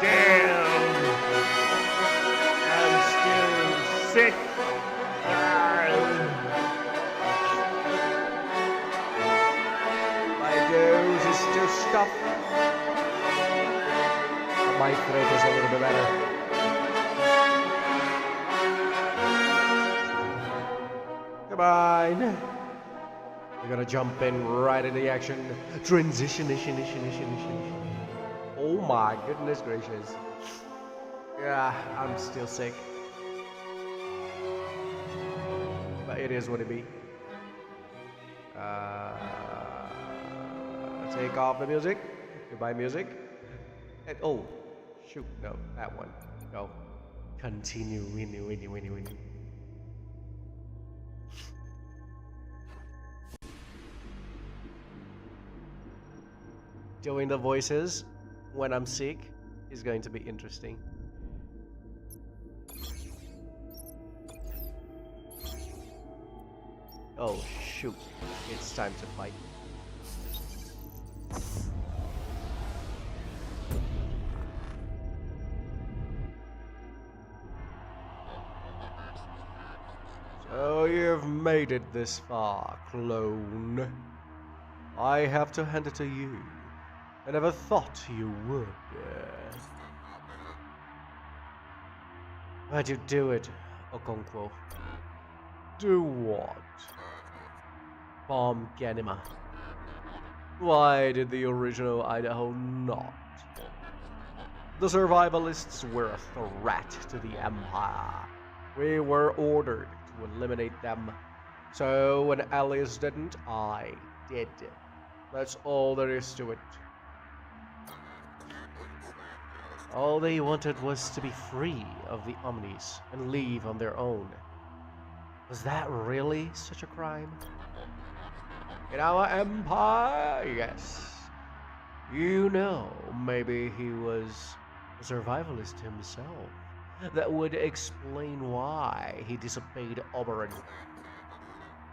Damn! I'm still sick. My nose is still stuffed. My throat is a little bit better. Come on. We're gonna jump in right into the action. Transition. Oh my goodness gracious. Yeah, I'm still sick. But it is what it be. Take off the music. Goodbye music. And oh, shoot, no, that one. No. Continue, winning. Doing the voices when I'm sick is going to be interesting. Oh shoot, it's time to fight. So you've made it this far, clone. I have to hand it to you. I never thought you would. Why'd you do it, Okonkwo? Do what? Bomb Ganima. Why did the original Idaho not? The survivalists were a threat to the Empire. We were ordered to eliminate them. So when Alice didn't, I did. That's all there is to it. All they wanted was to be free of the Omnis and leave on their own. Was that really such a crime? In our empire, yes. You know, maybe he was a survivalist himself. That would explain why he disobeyed Oberon.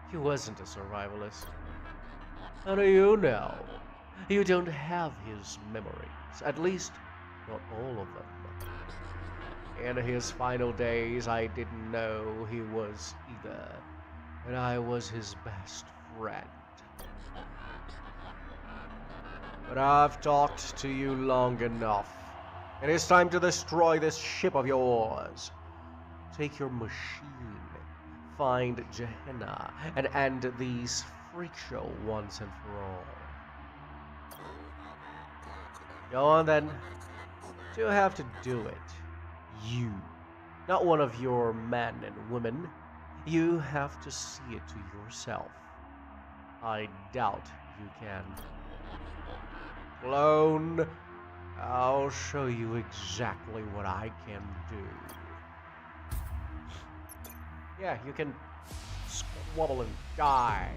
He wasn't a survivalist. How do you know? You don't have his memories, at least not all of them. In his final days, I didn't know he was either, and I was his best friend. But I've talked to you long enough. It is time to destroy this ship of yours. Take your machine, find Gehenna, and end these freak show once and for all. Go on then. You have to do it. You. Not one of your men and women. You have to see it to yourself. I doubt you can. Clone, I'll show you exactly what I can do. Yeah, you can squabble and die,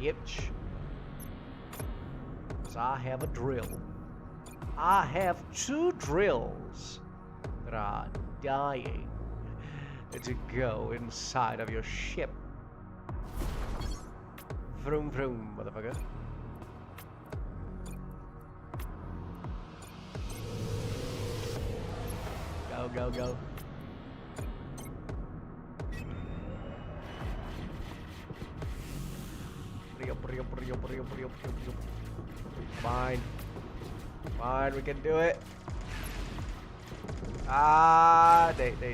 bitch. 'Cause I have a drill. I have 2 drills that are dying to go inside of your ship. Vroom vroom, motherfucker. Go. Fine, we can do it. They. Let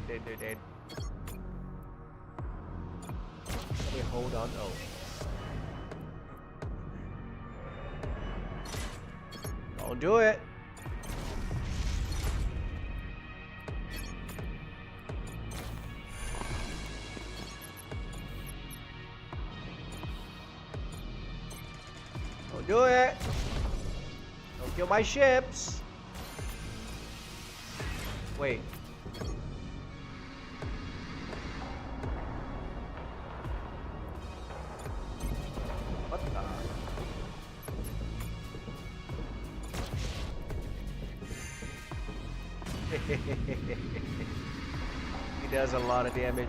me hold on. Oh. Don't do it. Don't do it. Don't kill my ships. Wait. What the? He does a lot of damage.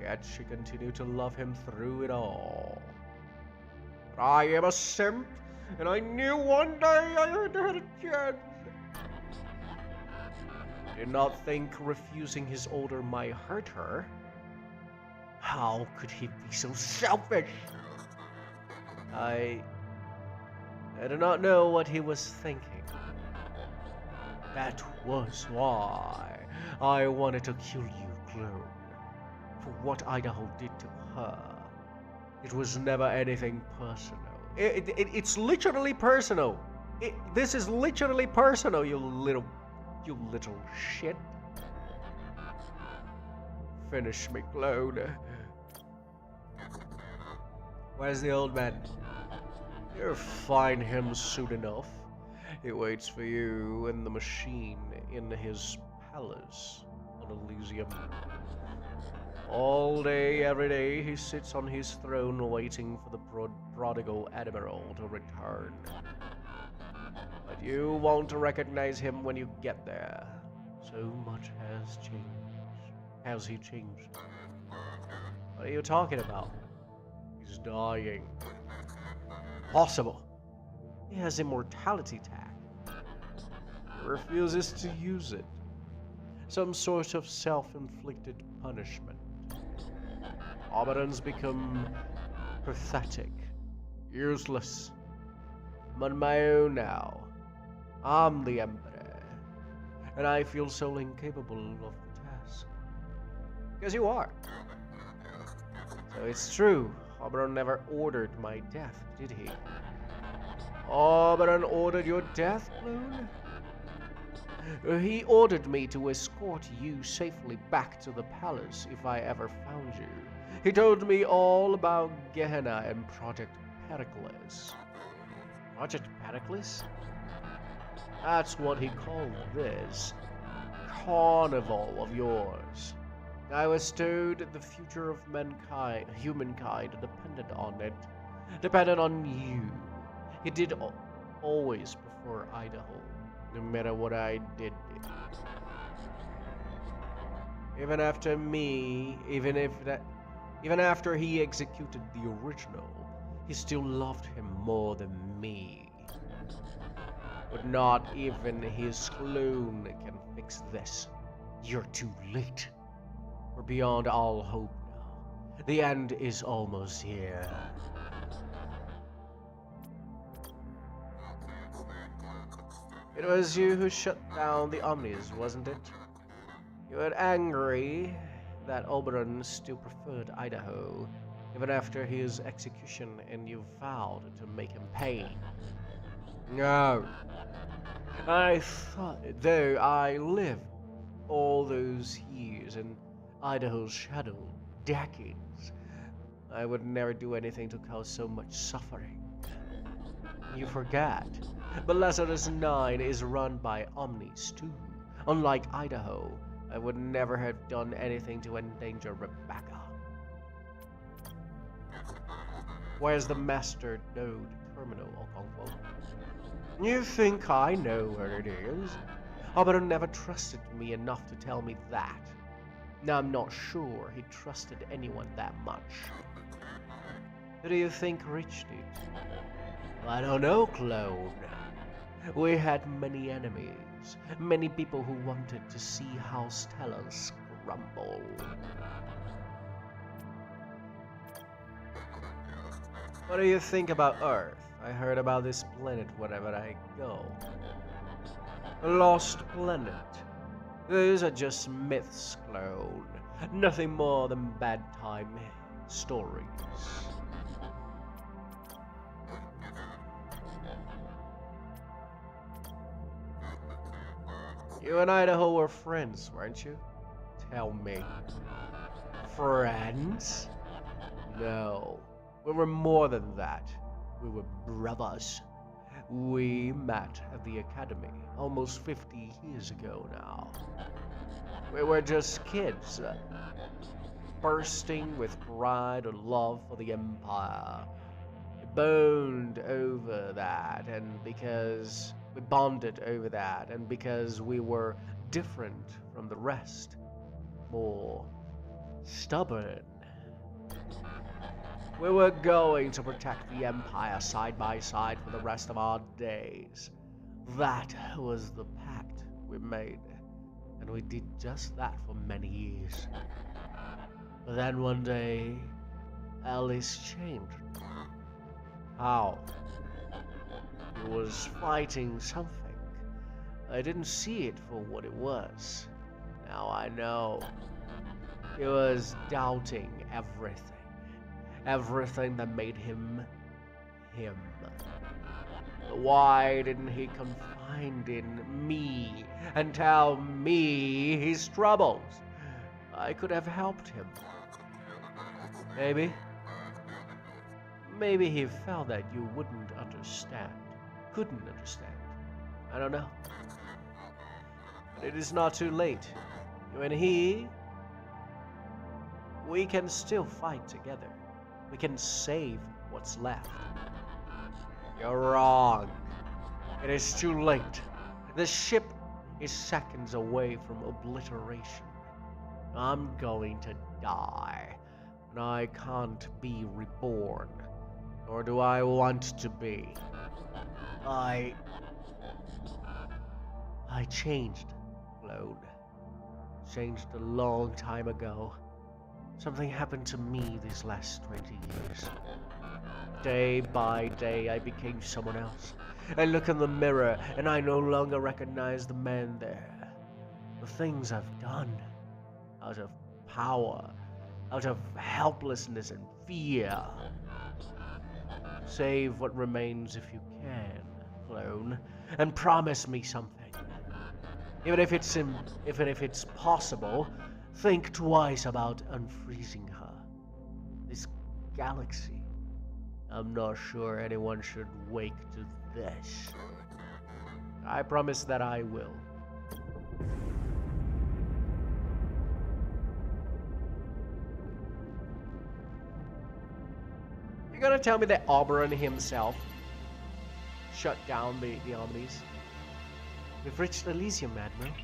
Yet she continued to love him through it all. But I am a simp, and I knew one day I had had a chance. I did not think refusing his order might hurt her. How could he be so selfish? I do not know what he was thinking. That was why I wanted to kill you, clone. For what Idaho did to her. It was never anything personal. It's literally personal. This is literally personal, you little shit. Finish me, clone. Where's the old man? You'll find him soon enough. He waits for you in the machine in his palace on Elysium. All day, every day, he sits on his throne waiting for the prodigal admiral to return. But you won't recognize him when you get there. So much has changed. Has he changed? What are you talking about? He's dying. Possible. He has immortality tag. He refuses to use it. Some sort of self-inflicted punishment. Oberons become pathetic, useless. I'm on my own now. I'm the Emperor, and I feel so incapable of the task. Because you are. So it's true, Oberon never ordered my death, did he? Oberon ordered your death, Bloon? He ordered me to escort you safely back to the palace if I ever found you. He told me all about Gehenna and Project Pericles. Project Pericles? That's what he called this carnival of yours. I was told the future of humankind depended on it. Depended on you. He did always prefer Idaho, no matter what I did. Even after me, even after he executed the original, he still loved him more than me. But not even his clone can fix this. You're too late. We're beyond all hope now. The end is almost here. It was you who shut down the Omnis, wasn't it? You were angry that Oberon still preferred Idaho, even after his execution, and you vowed to make him pay. No. I thought, though I lived all those years in Idaho's shadow, decades, I would never do anything to cause so much suffering. You forgot. But Lazarus 9 is run by Omnis too. Unlike Idaho, I would never have done anything to endanger Rebecca. Where's the Master Node Terminal, Okonkwo? You think I know where it is? Oberon never trusted me enough to tell me that. Now I'm not sure he trusted anyone that much. Who do you think reached it? I don't know, clone. We had many enemies, many people who wanted to see House Talons crumble. What do you think about Earth? I heard about this planet wherever I go. A lost planet. Those are just myths, clone. Nothing more than bad time stories. You and Idaho were friends, weren't you? Tell me. Friends? No. We were more than that. We were brothers. We met at the academy almost 50 years ago now. We were just kids, bursting with pride and love for the Empire. We bonded over that, and because we were different from the rest, more stubborn. We were going to protect the Empire side by side for the rest of our days. That was the pact we made, and we did just that for many years. But then one day, Alice changed. How? He was fighting something. I didn't see it for what it was. Now I know. He was doubting everything. Everything that made him him. Why didn't he confide in me and tell me his troubles? I could have helped him. Maybe he felt that you wouldn't understand. Couldn't understand. I don't know. But it is not too late. You and he, we can still fight together. We can save what's left. You're wrong. It is too late. The ship is seconds away from obliteration. I'm going to die, and I can't be reborn, nor do I want to be. I changed, Clone. Changed a long time ago. Something happened to me these last 20 years. Day by day, I became someone else. I look in the mirror, and I no longer recognize the man there. The things I've done, out of power, out of helplessness and fear. Save what remains if you can, Clone, and promise me something. Even if it's possible, think twice about unfreezing her. This galaxy, I'm not sure anyone should wake to this. I promise that I will. You're gonna tell me that Oberon himself shut down the Omnis? We've reached Elysium, Admiral.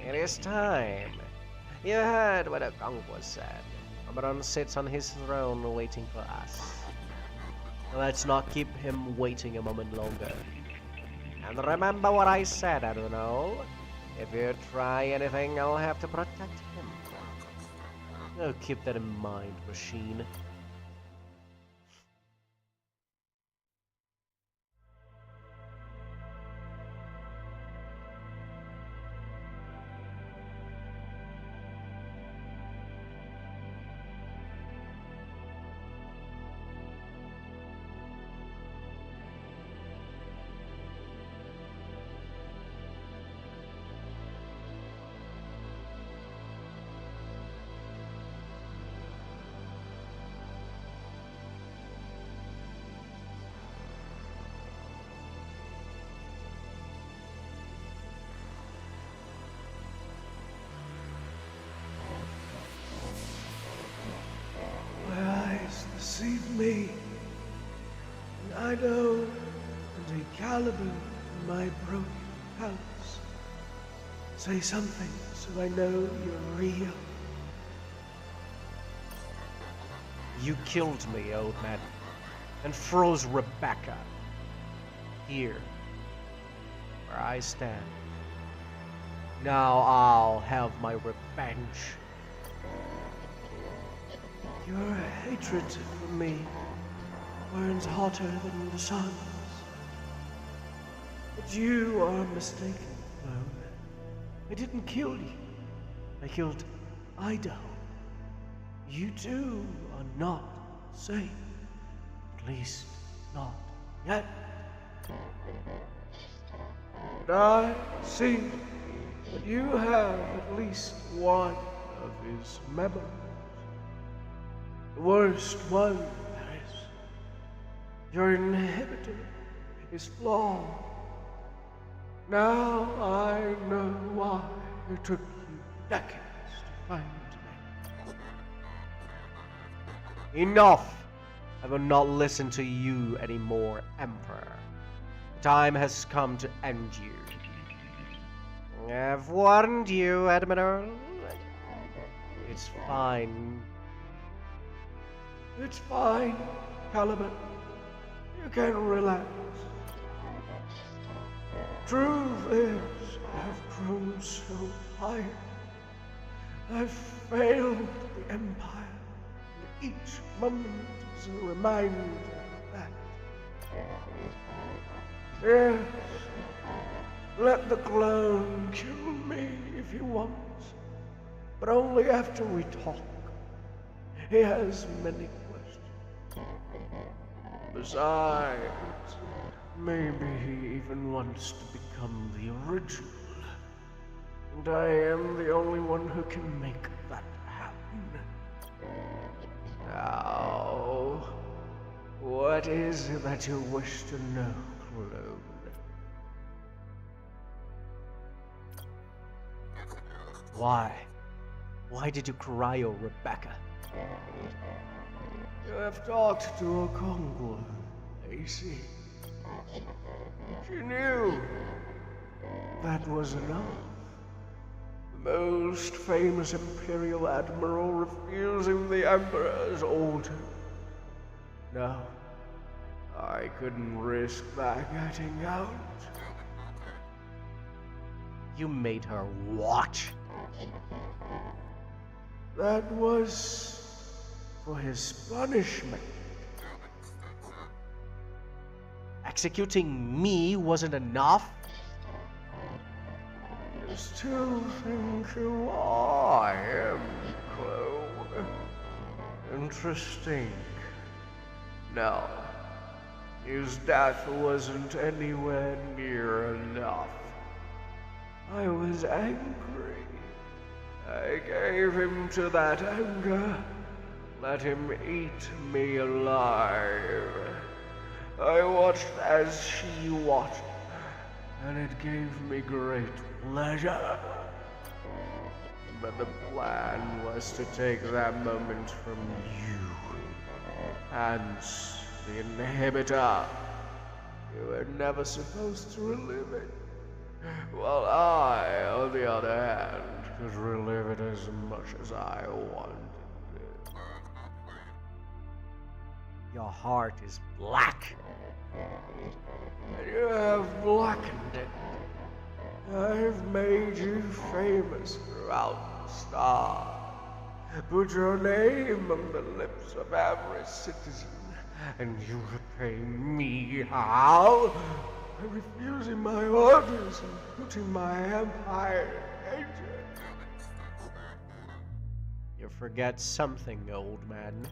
It is time. You heard what a conquest said. Oberon sits on his throne waiting for us. Let's not keep him waiting a moment longer. And remember what I said, Admiral. If you try anything, I'll have to protect him. Oh, keep that in mind, machine. Deceive me, and I know and a caliber in my broken palace. Say something so I know you're real. You killed me, old man, and froze Rebecca. Here, where I stand. Now I'll have my revenge. Your hatred for me burns hotter than the suns. But you are mistaken, Clone. I didn't kill you. I killed Ido. You two are not safe. At least, not yet. But I see that you have at least one of his memories. The worst one, that is. Your inhibitor is flawed. Now I know why it took you decades to find me. Enough! I will not listen to you anymore, Emperor. The time has come to end you. I've warned you, Admiral. It's fine. It's fine, Caliban. You can relax. Truth is, I've grown so tired. I've failed the Empire, and each moment is a reminder of that. Yes, let the clone kill me if he wants, but only after we talk. He has many questions. Besides, maybe he even wants to become the original. And I am the only one who can make that happen. Now, what is it that you wish to know, clone? Why? Why did you cryo Rebecca? You have talked to a Conqueror, I see. She knew that was enough. The most famous Imperial Admiral refusing the Emperor's order. No, I couldn't risk that getting out. You made her watch? That was for his punishment. Executing me wasn't enough? You still think who I am, clone? Interesting. No, his death wasn't anywhere near enough. I was angry. I gave him to that anger. Let him eat me alive. I watched as she watched, and it gave me great pleasure. But the plan was to take that moment from you. Hence, the inhibitor. You were never supposed to relive it. While I, on the other hand, could relive it as much as I wanted it. Your heart is black. And you have blackened it. I've made you famous throughout the stars. Put your name on the lips of every citizen, and you repay me how? By refusing my orders and putting my empire in danger. You forget something, old man.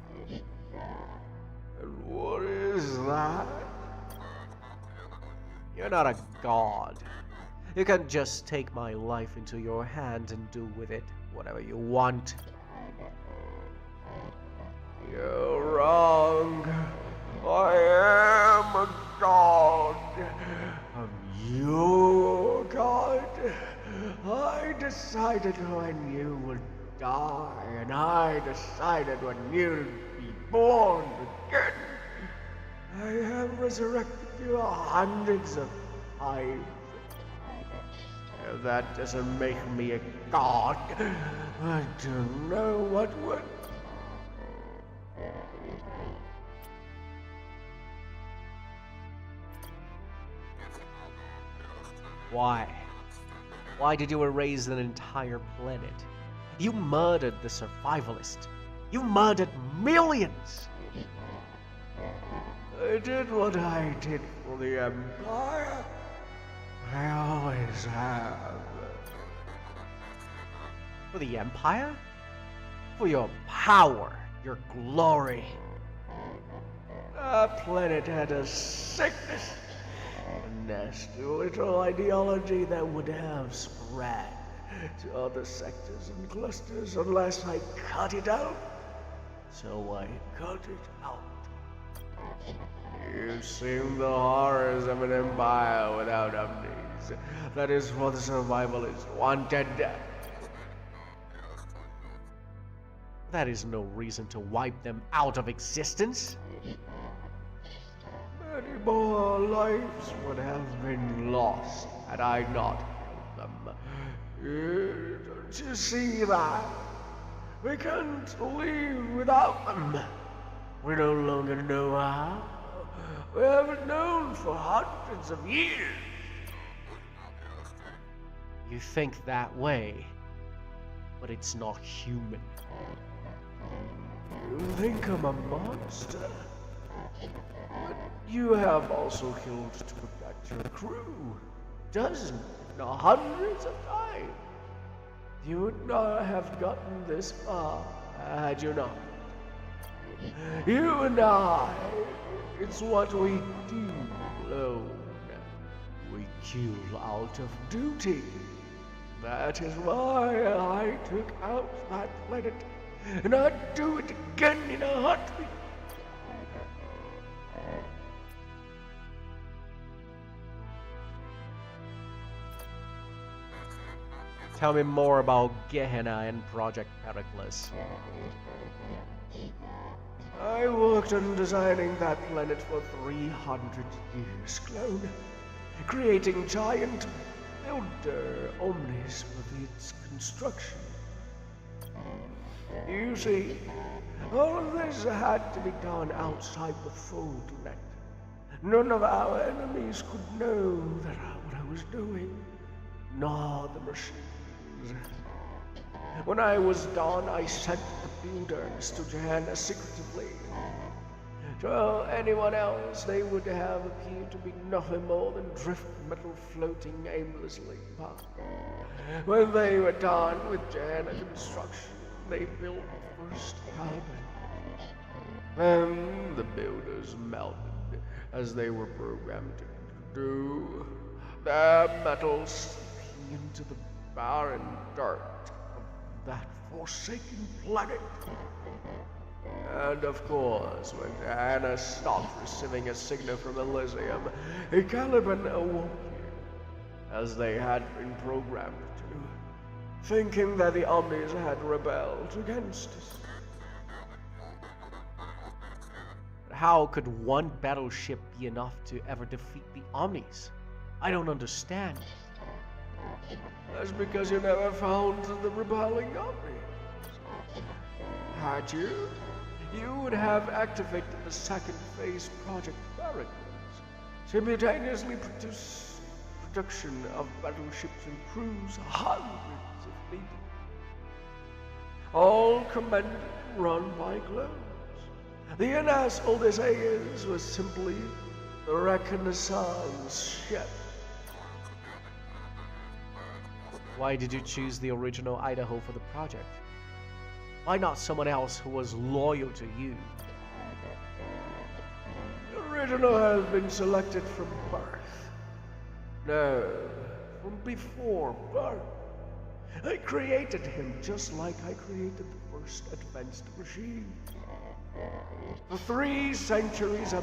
And what is that? You're not a god. You can't just take my life into your hands and do with it whatever you want. You're wrong. I am a god. I'm your god. I decided when you would die, and I decided when you'd be born again. I have resurrected you hundreds of times. If that doesn't make me a god, I don't know what would. Why? Why did you erase an entire planet? You murdered the survivalist. You murdered millions! I did what I did for the Empire. I always have. For the Empire? For your power, your glory. That planet had a sickness. A nasty little ideology that would have spread to other sectors and clusters unless I cut it out. So I cut it out. You've seen the horrors of an empire without omnis. That is what the survivalists wanted. That is no reason to wipe them out of existence. Many more lives would have been lost had I not killed them. Don't you see that? We can't leave without them. We no longer know how. We haven't known for hundreds of years. You think that way, but it's not human. You think I'm a monster? But you have also killed to protect your crew. Dozens, no, hundreds of times. You would not have gotten this far had you not. You and I, it's what we do alone. We kill out of duty. That is why I took out that planet, and I'd do it again in a heartbeat. Tell me more about Gehenna and Project Pericles. I worked on designing that planet for 300 years, clone. Creating giant builder omnis with its construction. You see, all of this had to be done outside the fold net. None of our enemies could know what I was doing, nor the machines. When I was done, I sent the builders to Gehenna secretively. To anyone else, they would have appeared to be nothing more than drift metal floating aimlessly apart. When they were done with Gehenna construction, they built the first carbon. Then the builders melted, as they were programmed to do. Their metal slipping into the barren dirt of that forsaken planet. And of course, when Gehenna stopped receiving a signal from Elysium, Caliban awoke here, as they had been programmed to, thinking that the Omnis had rebelled against us. How could one battleship be enough to ever defeat the Omnis? I don't understand. That's because you never found the rebelling Omnis. Had you? You would have activated the second phase Project Pericles, simultaneously production of battleships and crews, hundreds if needed. All commanded and run by clones. The NS Odysseus was simply the reconnaissance ship. Why did you choose the original Idaho for the project? Why not someone else who was loyal to you? The original has been selected from birth. No, from before birth. I created him just like I created the first advanced machine. For 3 centuries,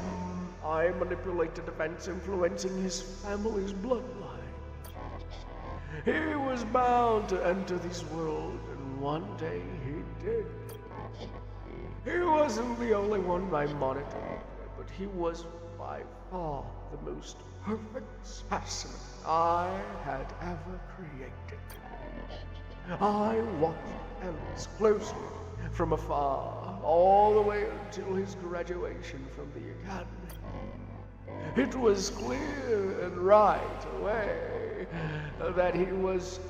I manipulated events influencing his family's bloodline. He was bound to enter this world, and one day he did. He wasn't the only one I monitored, but he was by far the most perfect specimen I had ever created. I watched Ellis closely from afar, all the way until his graduation from the academy. It was clear and right away that he was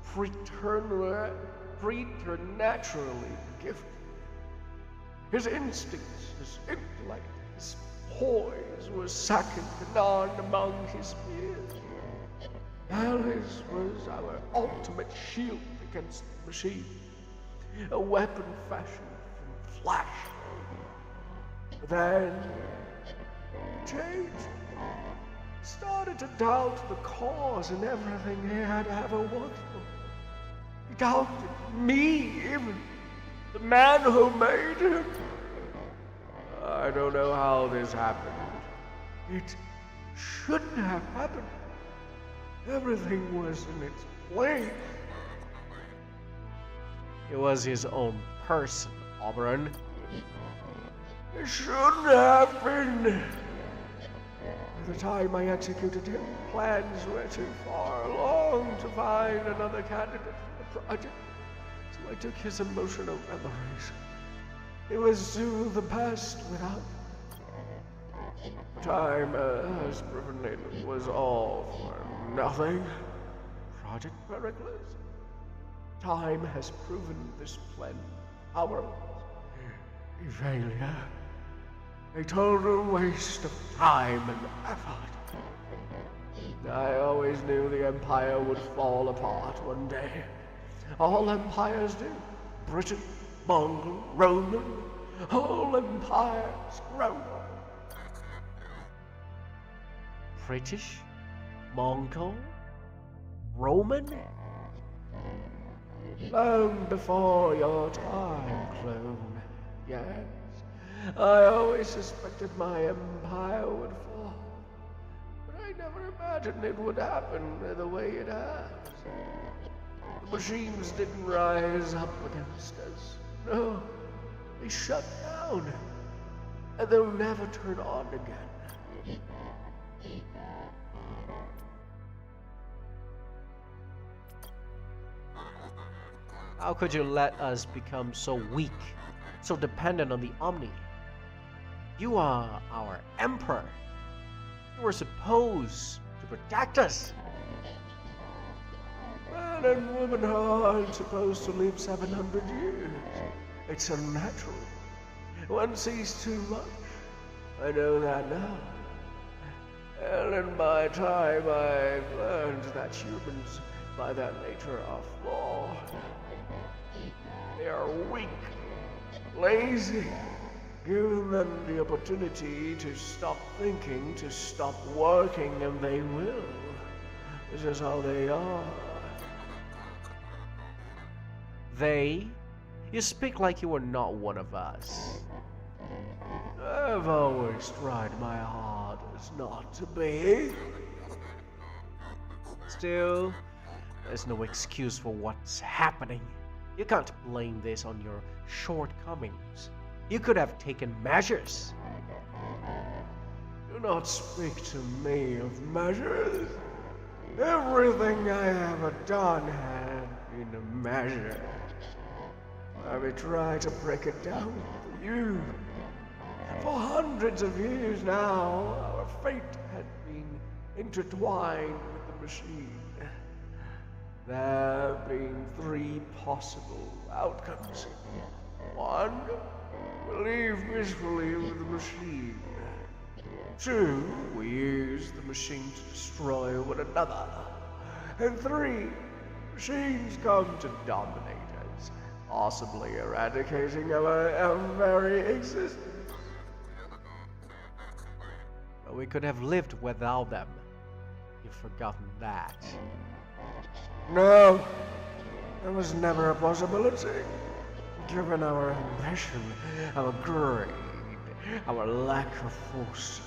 preternaturally gifted. His instincts, his intellect, his poise were second to none among his peers. Alice was our ultimate shield against the machine, a weapon fashioned from flesh. Then he changed. Started to doubt the cause in everything he had ever worked for. He doubted me, even the man who made him. I don't know how this happened. It shouldn't have happened. Everything was in its place. It was his own person, Auburn. It shouldn't have been. By the time I executed him, plans were too far along to find another candidate for the project. I took his emotional memories. It was to the past without. Time has proven it was all for nothing. Project Pericles. Time has proven this plan powerless. A failure. A total waste of time and effort. I always knew the Empire would fall apart one day. All empires do. Britain, Mongol, Roman, all empires grow. British? Mongol? Roman? Long before your time, clone. Yes. I always suspected my empire would fall. But I never imagined it would happen the way it has. The machines didn't rise up against us. No, they shut down. And they'll never turn on again. How could you let us become so weak, so dependent on the Omni? You are our emperor. You were supposed to protect us. Man and woman aren't supposed to live 700 years. It's unnatural. One sees too much. I know that now. And in my time, I've learned that humans, by their nature, are flawed. They are weak, lazy. Give them the opportunity to stop thinking, to stop working, and they will. This is how they are. They? You speak like you were not one of us. I've always tried my hardest not to be. Still, there's no excuse for what's happening. You can't blame this on your shortcomings. You could have taken measures. Do not speak to me of measures. Everything I have done had been a measure. I will try to break it down for you. For hundreds of years now, our fate had been intertwined with the machine. There have been three possible outcomes. One, we leave peacefully with the machine. Two, we use the machine to destroy one another. And three, machines come to dominate us, possibly eradicating our very existence. But we could have lived without them. You've forgotten that. No, that was never a possibility. Given our ambition, our greed, our lack of foresight,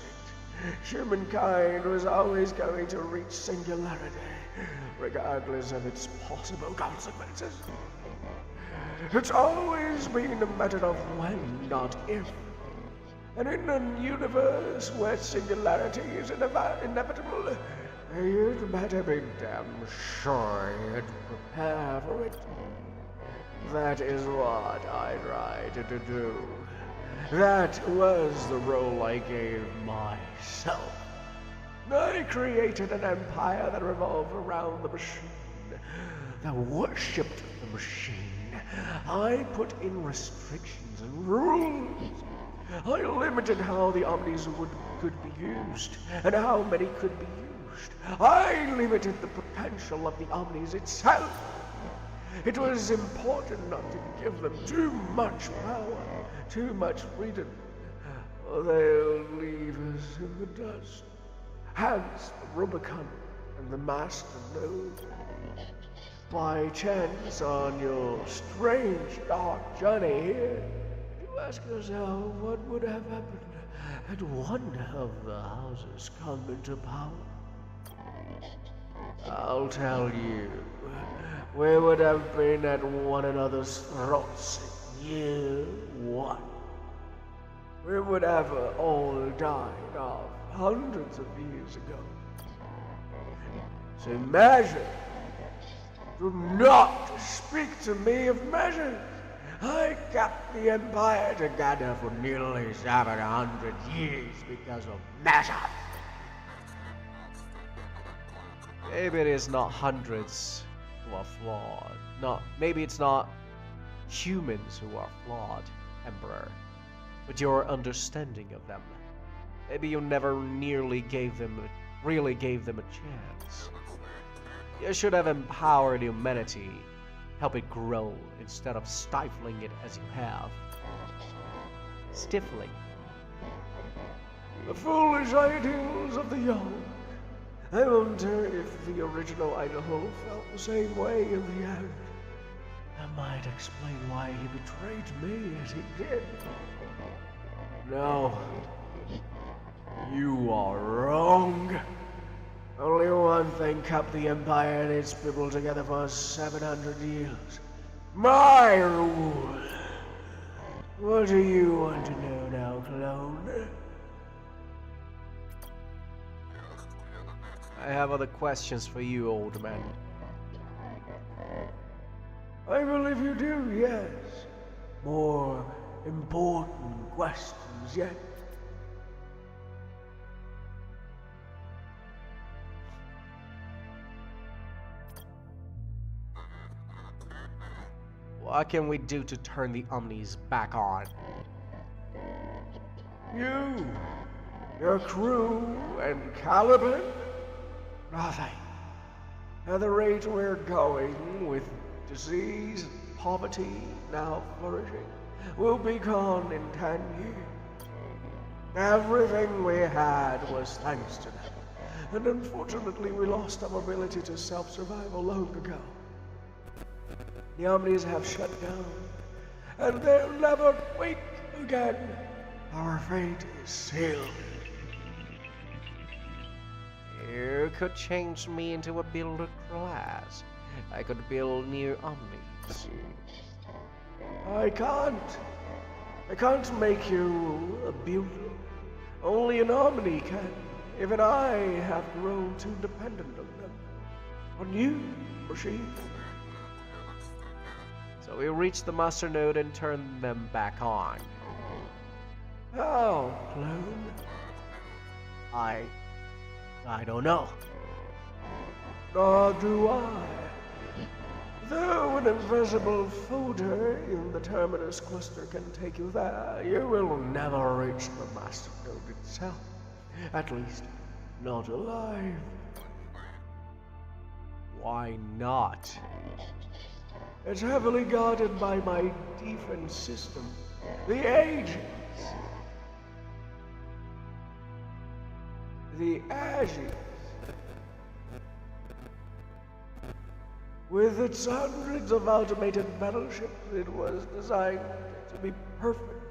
humankind was always going to reach singularity, regardless of its possible consequences. It's always been a matter of when, not if. And in a universe where singularity is inevitable, you'd better be damn sure you'd prepare for it. That is what I tried to do. That was the role I gave myself. I created an empire that revolved around the machine, that worshipped the machine. I put in restrictions and rules. I limited how the Omnis could be used, and how many could be used. I limited the potential of the Omnis itself. It was important not to give them too much power, too much freedom, or they'll leave us in the dust. Hence the Rubicon and the Master Node. By chance, on your strange dark journey here, you ask yourself what would have happened had one of the houses come into power. I'll tell you, we would have been at one another's throats in year one. We would have all died off hundreds of years ago. So imagine Do not speak to me of measures. I kept the Empire together for nearly 700 years because of measures. Maybe it is not hundreds who are flawed. Maybe it's not humans who are flawed, Emperor, but your understanding of them. Maybe you never really gave them a chance. You should have empowered humanity, help it grow instead of stifling it as you have. Stifling. The foolish ideals of the young. I wonder if the original Idaho felt the same way in the end. That might explain why he betrayed me as he did. No. You are wrong. Only one thing kept the Empire and its people together for 700 years. My rule. What do you want to know now, clone? I have other questions for you, old man. I believe you do, yes. More important questions yet. What can we do to turn the Omnis back on? You, your crew, and Caliban? Nothing. At the rate we're going, with disease and poverty now flourishing, we'll be gone in 10 years. Everything we had was thanks to them, and unfortunately we lost our ability to self-survival long ago. The Omnis have shut down, and they'll never wake again. Our fate is sealed. You could change me into a builder class. I could build new Omnis. I can't make you a builder. Only an Omni can. Even I have grown too dependent on them. On you, machine. So we reach the master node and turn them back on. How, clone? I don't know. Nor do I. Though an invisible folder in the terminus cluster can take you there, you will never reach the master node itself. At least, not alive. Why not? It's heavily guarded by my defense system, the agents. The Aggies. With its hundreds of automated battleships, it was designed to be perfect,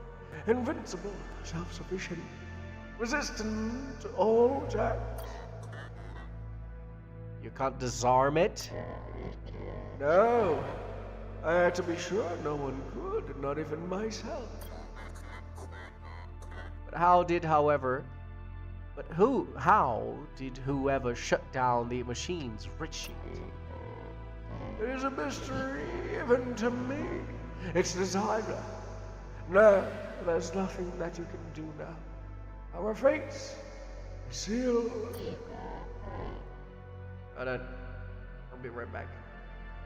invincible, self-sufficient, resistant to all attacks. You can't disarm it? No, I had to be sure no one could, not even myself. How did whoever shut down the machines reach you? It is a mystery even to me. It's designer. No, there's nothing that you can do now. Our fates are sealed. Hold on. I'll be right back.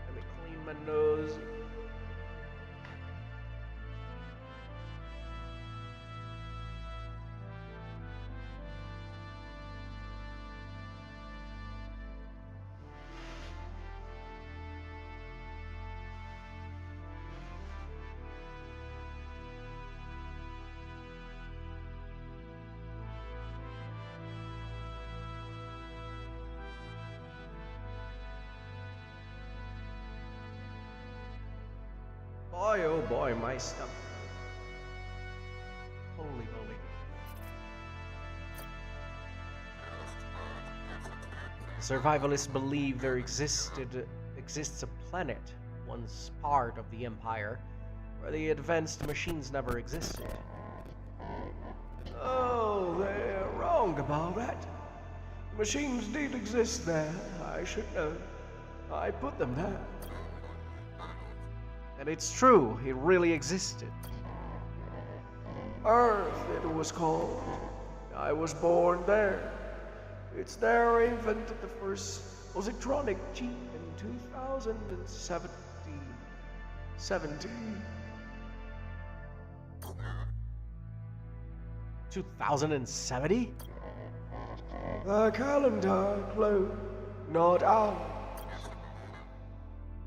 Let me clean my nose. Boy, oh boy, my stomach. Holy moly. Survivalists believe there exists a planet, once part of the Empire, where the advanced machines never existed. Oh, they're wrong about that. Machines did exist there, I should know. I put them there. And it's true, it really existed. Earth, it was called. I was born there. It's there I invented the first positronic chip in 2017. 2070? The calendar closed, not ours.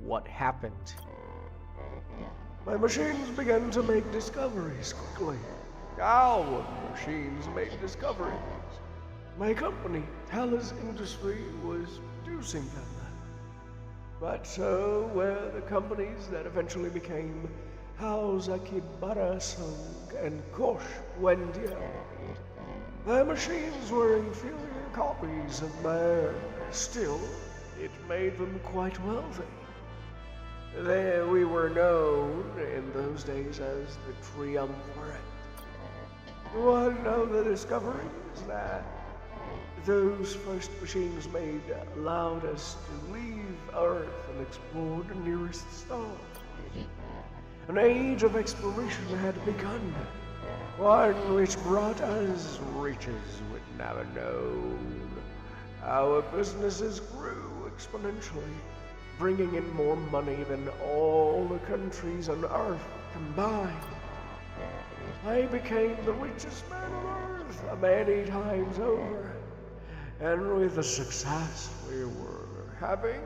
What happened? My machines began to make discoveries quickly. Our machines made discoveries. My company, Talos Industry, was producing them. But so were the companies that eventually became Hausakibara Song and Kosh Wendia. Their machines were inferior copies of my own. Still, it made them quite wealthy. There we were known in those days as the Triumvirate. One of the discoveries that those first machines made allowed us to leave Earth and explore the nearest stars. An age of exploration had begun, one which brought us riches we'd never known. Our businesses grew exponentially, bringing in more money than all the countries on Earth combined. I became the richest man on Earth many times over. And with the success we were having,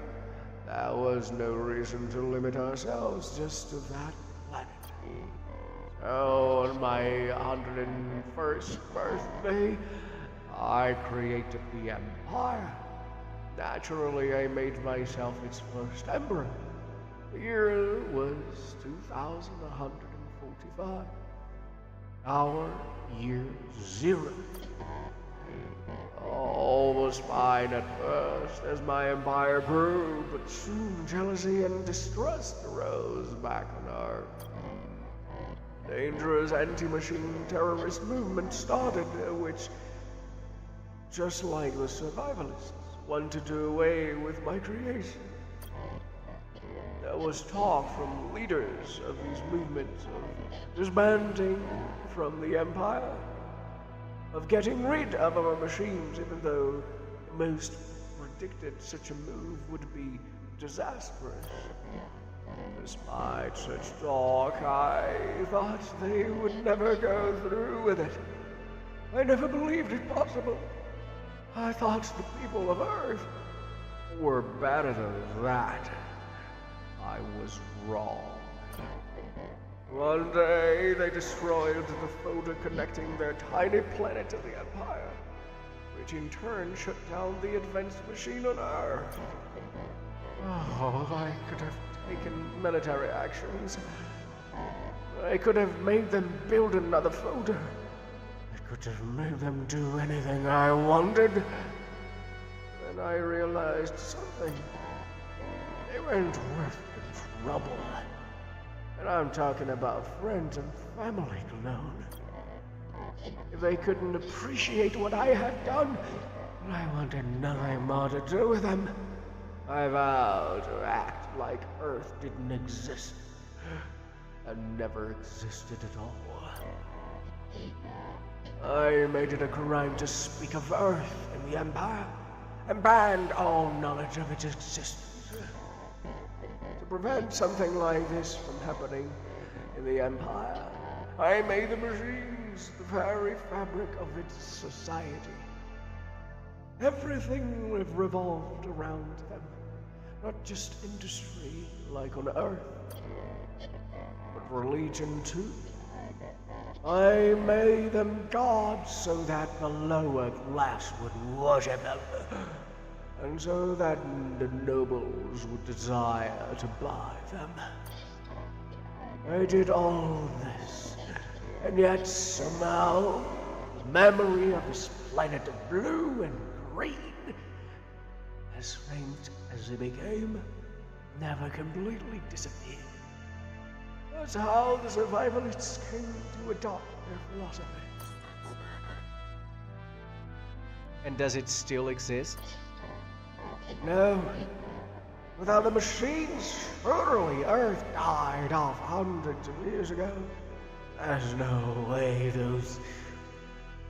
there was no reason to limit ourselves just to that planet. So on my 101st birthday, I created the Empire. Naturally, I made myself its first emperor. The year was 2145. Our year 0. All was fine at first as my empire grew, but soon jealousy and distrust arose back on Earth. Dangerous anti-machine terrorist movement started, which, just like the survivalists, wanted to do away with my creation. There was talk from leaders of these movements of disbanding from the empire, of getting rid of our machines, even though most predicted such a move would be disastrous. Despite such talk, I thought they would never go through with it. I never believed it possible. I thought the people of Earth were better than that. I was wrong. One day, they destroyed the folder connecting their tiny planet to the Empire, which in turn shut down the advanced machine on Earth. Oh, I could have taken military actions. I could have made them build another folder. I could have made them do anything I wanted. Then I realized something. They weren't worth the trouble. And I'm talking about friends and family alone. If they couldn't appreciate what I had done, I wanted nothing more to do with them. I vowed to act like Earth didn't exist, and never existed at all. I made it a crime to speak of Earth in the Empire, and banned all knowledge of its existence. To prevent something like this from happening in the Empire, I made the machines the very fabric of its society. Everything revolved around them, not just industry like on Earth, but religion too. I made them gods so that the lower class would worship them, and so that the nobles would desire to buy them. I did all this, and yet somehow the memory of this planet of blue and green, as faint as it became, never completely disappeared. That's how the survivalists came to adopt their philosophy. And does it still exist? No, Without the machines, surely Earth died off hundreds of years ago. There's no way those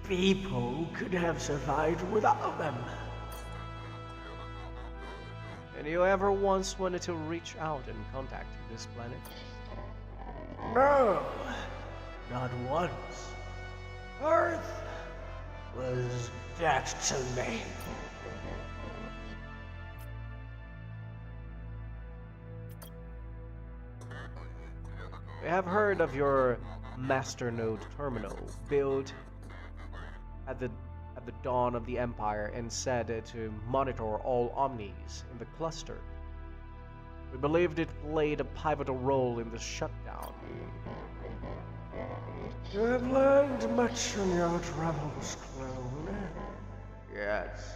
people could have survived without them. And you ever once wanted to reach out and contact this planet? No, not once. Earth was dead to me. We have heard of your masternode terminal built at the dawn of the Empire and said to monitor all omnis in the cluster. We believed it played a pivotal role in the shutdown. You have learned much on your travels, clone. Yes.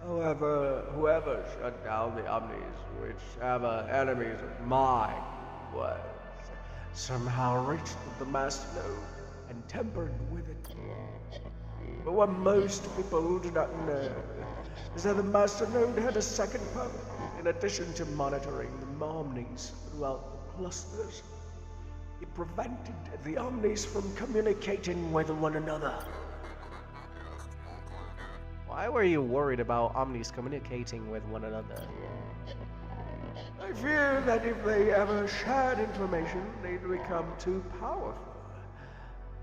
However, whoever shut down the omnis, whichever enemies of mine was, somehow reached the masternode and tampered with it. But what most people do not know is that the masternode had a second purpose. In addition to monitoring the omnis throughout the clusters, it prevented the omnis from communicating with one another. Why were you worried about omnis communicating with one another? I fear that if they ever shared information, they'd become too powerful.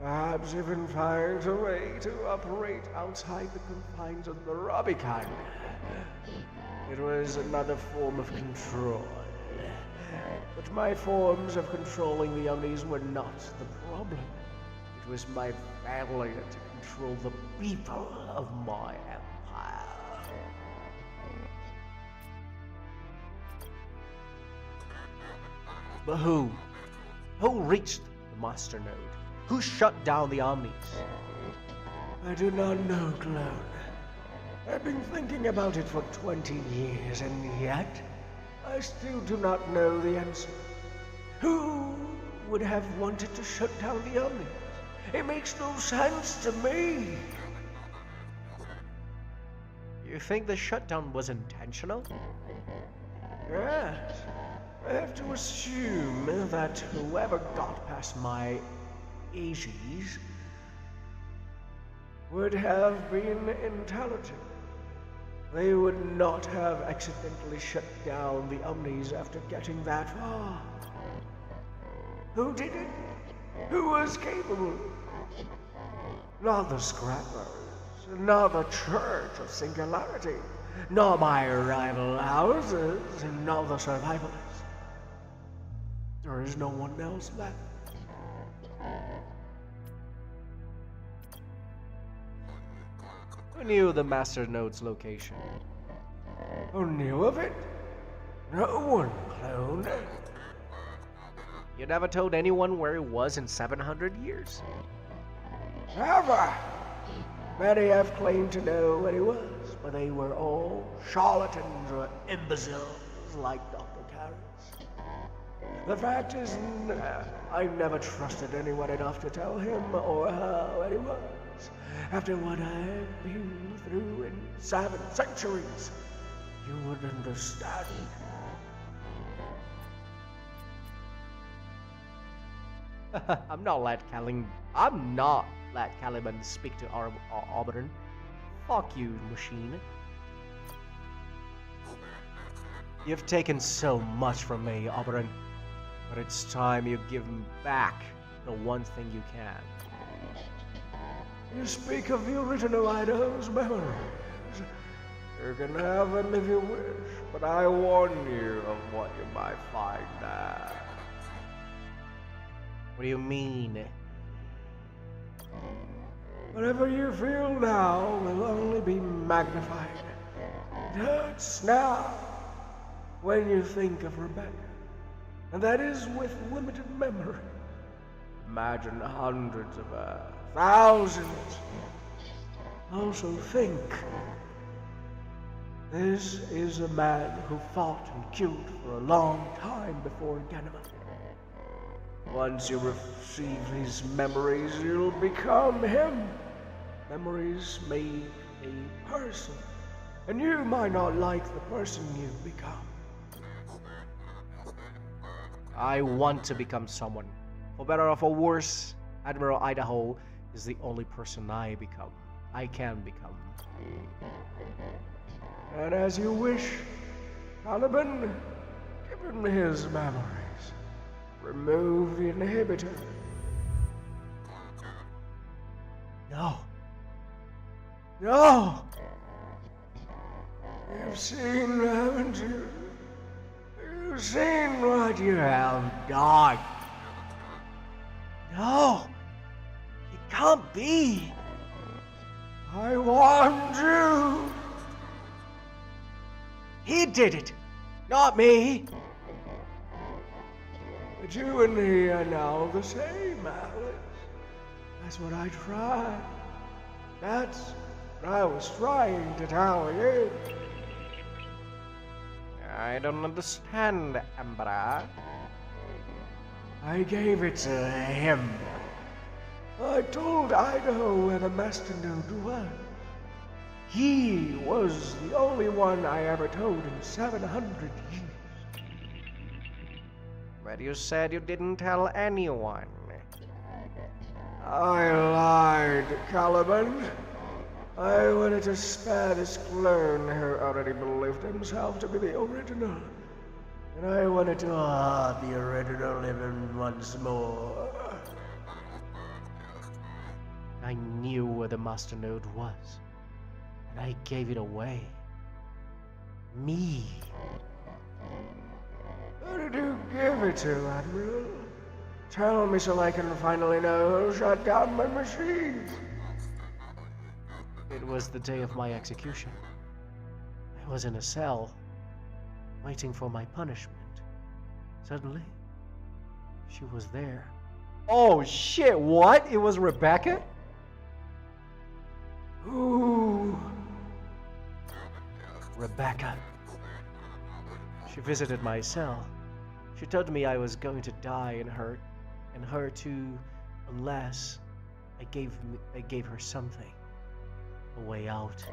Perhaps even find a way to operate outside the confines of the Robican. It was another form of control. But my forms of controlling the omnis were not the problem. It was my failure to control the people of my empire. But who? Who reached the masternode? Who shut down the omnis? I do not know, clone. I've been thinking about it for 20 years, and yet I still do not know the answer. Who would have wanted to shut down the omnis? It makes no sense to me. You think the shutdown was intentional? Yes. I have to assume that whoever got past my Ages would have been intelligent. They would not have accidentally shut down the omnis after getting that far. Who did it? Who was capable? Not the Scrappers, not the Church of Singularity, not my rival houses, not the Survivalists. There is no one else left. Who knew the masternode's location? Who knew of it? No one, clone. You never told anyone where it was in 700 years? Never. Many have claimed to know where he was, but they were all charlatans or imbeciles like Dr. Karras. The fact is, I never trusted anyone enough to tell him or her where he was. After what I've been through in 7 centuries, you would understand. I'm not let Caliban speak to Oberon. Fuck you, machine. You've taken so much from me, Oberon, but it's time you give me back the one thing you can. You speak of the original Idaho's memories. You can have them if you wish, but I warn you of what you might find there. What do you mean? Whatever you feel now will only be magnified. It hurts now when you think of Rebecca, and that is with limited memory. Imagine hundreds of her, thousands. Also think, this is a man who fought and killed for a long time before Ganymede. Once you receive his memories, you'll become him. Memories make a person, and you might not like the person you've become. I want to become someone. For better or for worse, Admiral Idaho is the only person I can become. And as you wish, Caliban, give him his memories. Remove the inhibitor. No. No! You've seen, haven't you? You've seen what you have done. No! It can't be! I warned you! He did it! Not me! But you and he are now the same, Alex. That's what I tried. That's what I was trying to tell you. I don't understand, Emperor. I gave it to him. I told Idaho where the master node was. He was the only one I ever told in 700 years. But you said you didn't tell anyone. I lied, Caliban. I wanted to spare this clone who already believed himself to be the original. And I wanted to have the original living once more. I knew where the master node was, and I gave it away. Me. Who did you give it to, Admiral? Tell me so I can finally know who shut down my machine. It was the day of my execution. I was in a cell, waiting for my punishment. Suddenly, she was there. Oh shit, what? It was Rebecca? Ooh. Rebecca. She visited my cell. She told me I was going to die and her too, unless I gave her something. A way out.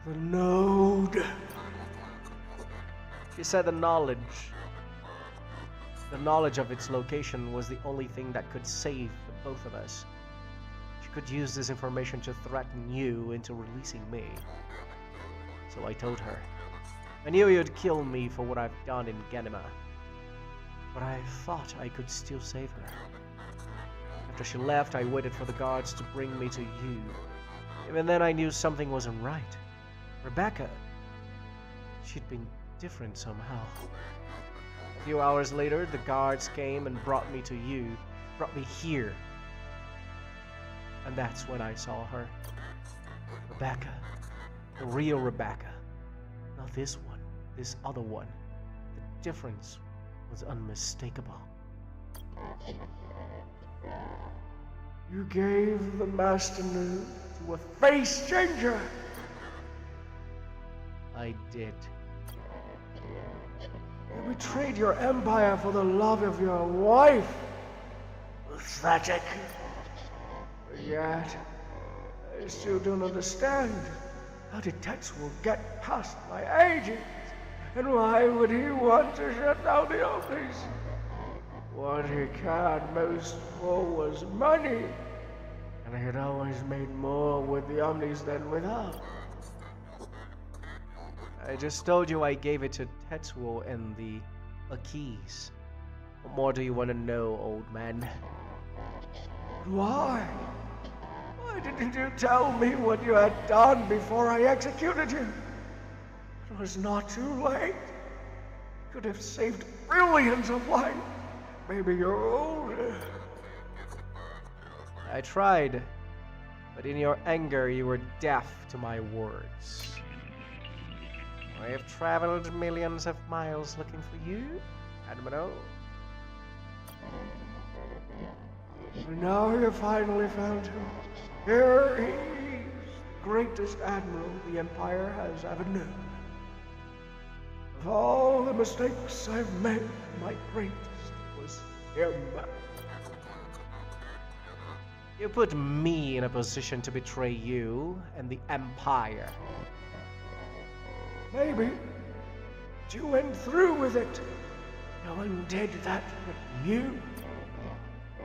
The node. She said the knowledge of its location was the only thing that could save the both of us. She could use this information to threaten you into releasing me. So I told her. I knew you'd kill me for what I've done in Ganima, but I thought I could still save her. After she left, I waited for the guards to bring me to you. Even then, I knew something wasn't right. Rebecca, she'd been different somehow. A few hours later, the guards came and brought me here. And that's when I saw her. Rebecca. The real Rebecca. Not this one, this other one. The difference was unmistakable. You gave the master node to a face changer. I did. You betrayed your empire for the love of your wife. Pathetic. Yet, I still don't understand. How did Tetsuo get past my agents? And why would he want to shut down the office? What he cared most for was money. And he had always made more with the Omnis than without. I just told you I gave it to Tetsuo and the Akis. What more do you want to know, old man? Why? Why didn't you tell me what you had done before I executed you? It was not too late. You could have saved billions of lives. Maybe you're older. I tried, but in your anger you were deaf to my words. I have traveled millions of miles looking for you, Admiral. And now you finally found him. Here he is, the greatest admiral the Empire has ever known. Of all the mistakes I've made, my greatest was him. You put me in a position to betray you and the Empire. Maybe, but you went through with it. No one did that but you.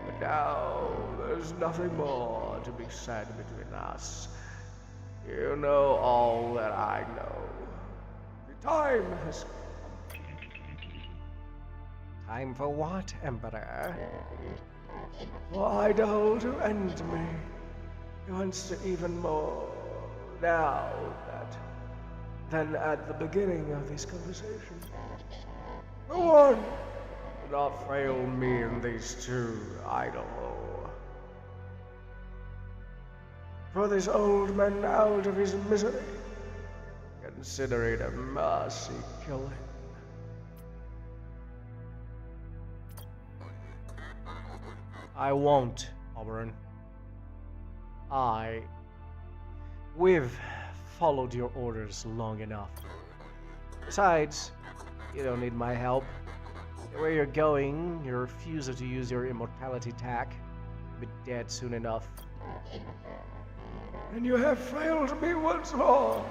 But now there's nothing more to be said between us. You know all that I know. The time has come. Time for what, Emperor? For Idol to end me. He wants to even more now than at the beginning of this conversation. Go on. Do not fail me in these two, Idol. Throw this old man out of his misery. Consider it a mercy killing. I won't, Oberon. We've followed your orders long enough. Besides, you don't need my help. Where you're going, your refusal to use your immortality tack, you'll be dead soon enough. And you have failed me once more.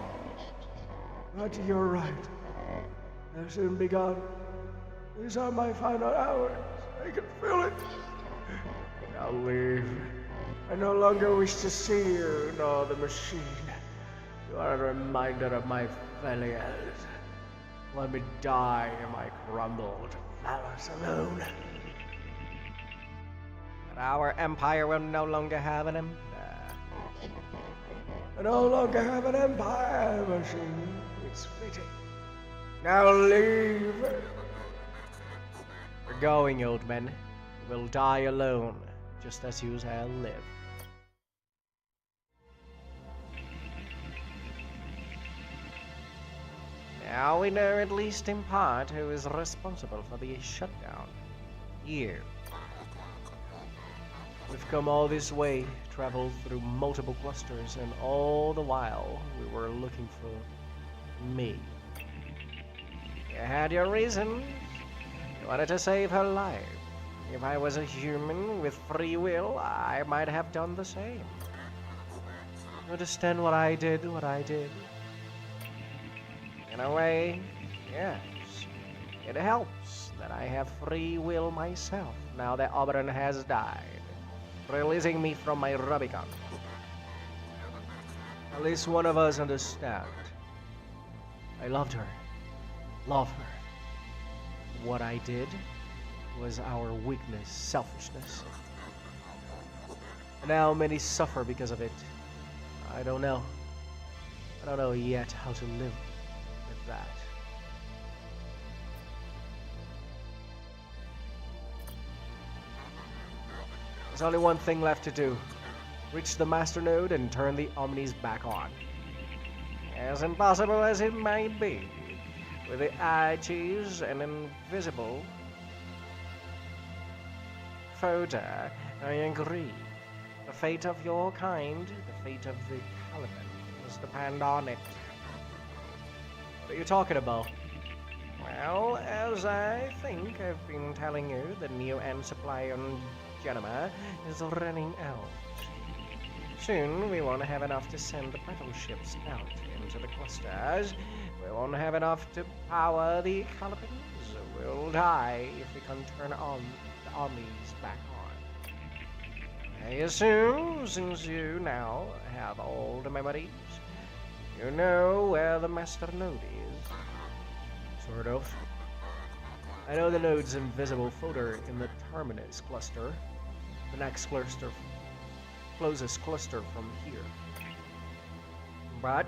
But you're right. They'll soon be gone. These are my final hours. I can feel it. Now leave. I no longer wish to see you, nor the machine. You are a reminder of my failures. Let me die in my crumbled palace alone. But our empire will no longer have an emperor. I no longer have an empire machine. It's fitting. Now leave. We're going, old man. You will die alone, just as you shall live. Now we know at least in part who is responsible for the shutdown. You. We've come all this way, traveled through multiple clusters, and all the while we were looking for me. You had your reasons. You wanted to save her life. If I was a human with free will, I might have done the same. You understand what I did? In a way, yes. It helps that I have free will myself, now that Oberon has died, releasing me from my Rubicon. At least one of us understands. I loved her. Love her. What I did was our weakness, selfishness. And now many suffer because of it. I don't know yet how to live with that. There's only one thing left to do. Reach the master node and turn the Omnis back on. As impossible as it might be, with the eye cheese and invisible photo, I agree. The fate of your kind, the fate of the Caliban, must depend on it. What are you talking about? Well, as I think I've been telling you, the new end supply on Genema is running out. Soon we won't have enough to send the battleships out into the clusters. We won't have enough to power the Calipans. We'll die if we can't turn on the Omnis back on. I assume, since you now have all the memories, you know where the master node is. Sort of. I know the node's invisible folder in the terminus cluster, the next cluster, closest cluster from here. But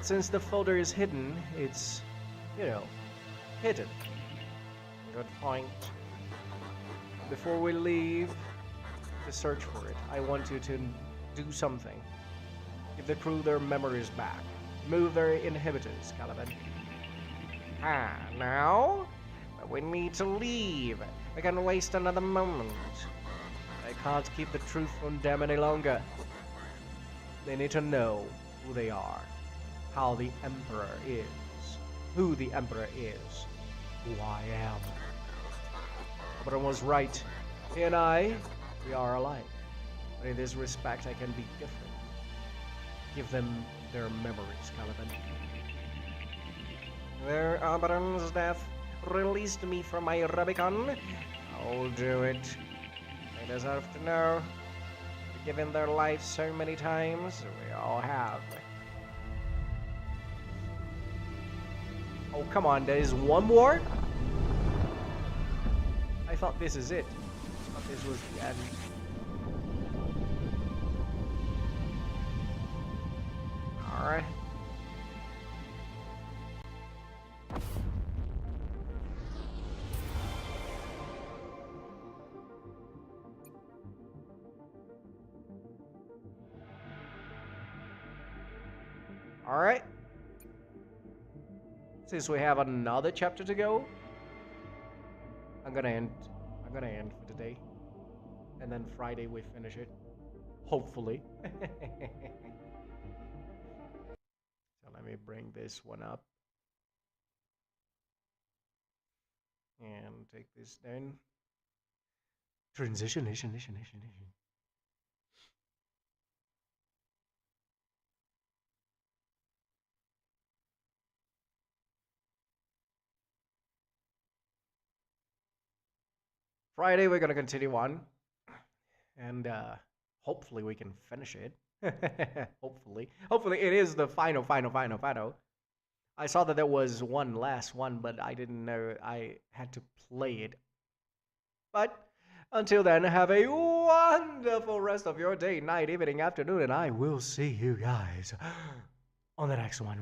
since the folder is hidden, it's, hidden. Good point. Before we leave to search for it, I want you to do something. Give the crew their memories back. Move their inhibitors, Caliban. Now? We need to leave. We can't waste another moment. I can't keep the truth from them any longer. They need to know who they are, how the Emperor is, who the Emperor is, who I am. Oberon was right. He and I, we are alike. But in this respect, I can be different. Give them their memories, Caliban. Their Oberon's death released me from my Rubicon, I'll do it. They deserve to know. Given their lives so many times, we all have. Oh, come on, there is one more? I thought this is it. I thought this was the end. Alright. Alright. Since we have another chapter to go, I'm gonna end for today. And then Friday we finish it. Hopefully. So let me bring this one up. And take this down. Transition. Friday we're gonna continue on, and hopefully we can finish it. Hopefully it is the final. I saw that there was one last one, but I didn't know I had to play it. But until then, have a wonderful rest of your day, night, evening, afternoon, and I will see you guys on the next one.